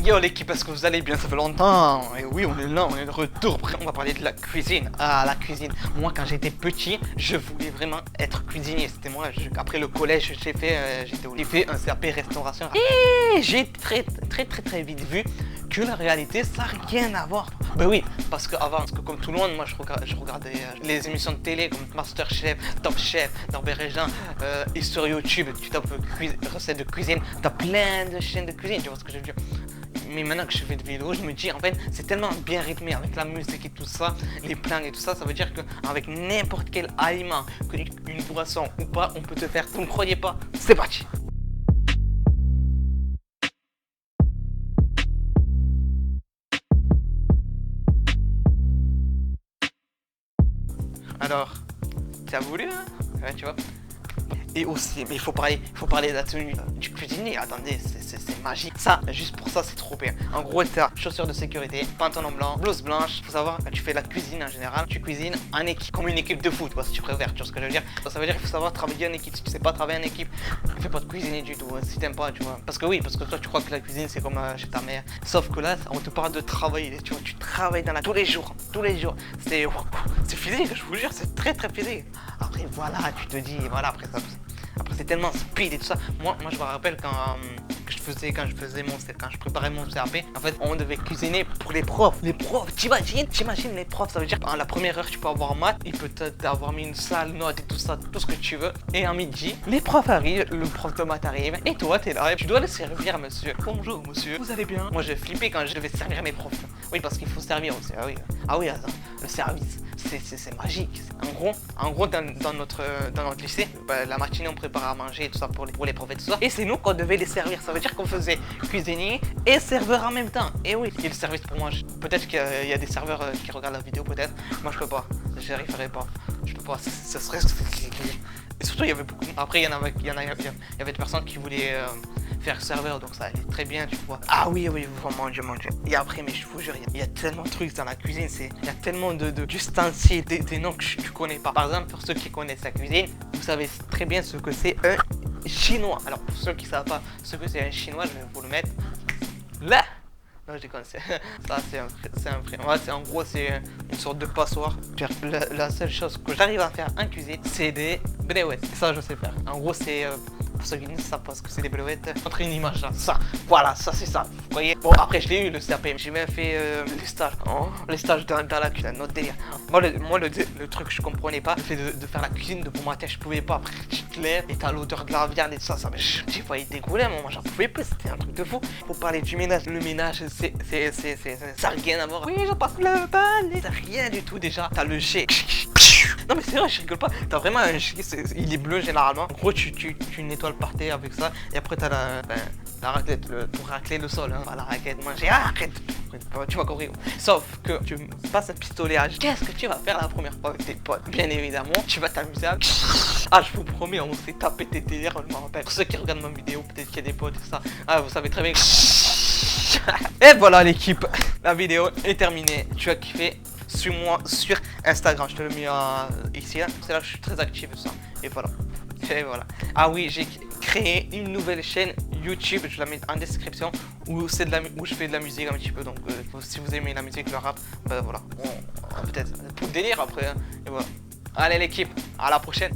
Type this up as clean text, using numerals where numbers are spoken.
Yo l'équipe, est-ce que vous allez bien? Ça fait longtemps. Et oui, on est là, on est de retour. Après, on va parler de la cuisine. Ah, la cuisine. Moi, quand j'étais petit, je voulais vraiment être cuisinier. C'était moi. Après le collège, j'ai fait un CAP restauration. Et j'ai très vite vu que la réalité, ça n'a rien à voir. Ben oui, parce que comme tout le monde, moi je regardais les émissions de télé comme Masterchef, Top Chef, Norbert Régin, et sur YouTube, tu tapes recettes de cuisine, t'as plein de chaînes de cuisine, tu vois ce que je veux dire. Mais maintenant que je fais des vidéos, je me dis en fait c'est tellement bien rythmé avec la musique et tout ça, les plans et tout ça, ça veut dire qu'avec n'importe quel aliment, une boisson ou pas, on peut te faire, vous ne croyez pas? C'est parti. Alors, tu as voulu hein? Ouais, tu vois. Et aussi, mais il faut parler de la tenue du cuisinier. Attendez, c'est magique. Ça, juste pour ça, c'est trop bien. En gros, t'as chaussures de sécurité, pantalon blanc, blouse blanche. Faut savoir, quand tu fais la cuisine en général, tu cuisines en équipe, comme une équipe de foot, quoi, si tu préfères. Tu vois ce que je veux dire? Ça veut dire qu'il faut savoir travailler en équipe. Si tu sais pas travailler en équipe, fais pas de cuisiner du tout. Hein, si t'aimes pas, tu vois. Parce que oui, parce que toi, tu crois que la cuisine, c'est comme chez ta mère. Sauf que là, on te parle de travailler. Tu vois, tu travailles dans tous les jours. C'est physique, je vous jure, c'est très physique. Après, voilà, tu te dis, voilà, après c'est tellement speed et tout ça. Moi je me rappelle quand je préparais mon CAP, en fait on devait cuisiner pour les profs. T'imagines les profs, ça veut dire qu'en la première heure tu peux avoir maths, il peut t'avoir mis une sale note et tout ça, tout ce que tu veux. Et en midi, les profs arrivent, le prof de maths arrive, et toi t'es là, et tu dois le servir monsieur. Bonjour monsieur, vous allez bien? Moi j'ai flippé quand je devais servir mes profs. Oui, parce qu'il faut servir aussi, ah oui, attends, le service, c'est magique. En gros dans notre lycée, la matinée on préparait à manger et tout ça pour les profs et tout ça. Et c'est nous qu'on devait les servir. Ça veut dire qu'on faisait cuisinier et serveur en même temps. Et oui, il y a le service pour moi. Peut-être qu'il y a des serveurs qui regardent la vidéo, peut-être. Moi je peux pas. J'y arriverai pas. Je peux pas. Ça serait. Et surtout il y avait beaucoup. Après il y avait des personnes qui voulaient faire serveur, donc ça allait très bien, tu vois. Ah oui, faut manger. Et après, mais je vous jure, il y a tellement de trucs dans la cuisine, il y a tellement d'ustensiles, des noms que tu connais pas. Par exemple, pour ceux qui connaissent la cuisine, vous savez très bien ce que c'est un chinois. Alors pour ceux qui savent pas ce que c'est un chinois, je vais vous le mettre là. Non, je déconne, ça c'est un vrai. Ouais, en gros, c'est une sorte de passoire. La seule chose que j'arrive à faire en cuisine, c'est des bréouettes. Ça, je sais faire. En gros, c'est pour ceux qui ne savent pas ce que c'est des bréouettes, montrez une image là. Ça, voilà, ça c'est ça. Vous voyez? Bon, après, je l'ai eu le CAP. J'ai même fait les stages dans la cuisine, notre délire. Moi, le truc que je comprenais pas, le fait de faire la cuisine de bon matin, je pouvais pas. Après, tu te lèves et t'as l'odeur de la viande et tout ça. J'ai failli dégoûter, moi, j'en pouvais pas. C'était un truc de fou. Pour parler du ménage, le ménage, ça n'a rien à voir. Oui, je passe le balai. Ça n'a rien du tout déjà. T'as le jet. Non mais c'est vrai, je rigole pas. T'as vraiment un jet, il est bleu généralement. En gros, tu nettoies le parquet avec ça. Et après, t'as la raclette pour racler le sol. Hein. Pas la raclette, manger. Arrête. Tu vas compris. Sauf que tu passes un pistolet à... Qu'est-ce que tu vas faire la première fois avec tes potes? Bien évidemment, tu vas t'amuser à... Ah, je vous promets, on s'est tapé des délires, je me rappelle. Pour ceux qui regardent ma vidéo, peut-être qu'il y a des potes et ça. Ah, vous savez très bien. Et voilà l'équipe, la vidéo est terminée. Tu as kiffé? Suis-moi sur Instagram, je te le mets ici, là. C'est là que je suis très actif et ça. Et voilà. Ah oui, j'ai créé une nouvelle chaîne YouTube, je la mets en description, où je fais de la musique un petit peu. Donc si vous aimez la musique, le rap, voilà. Peut-être pour le délire après. Hein. Et voilà. Allez l'équipe, à la prochaine.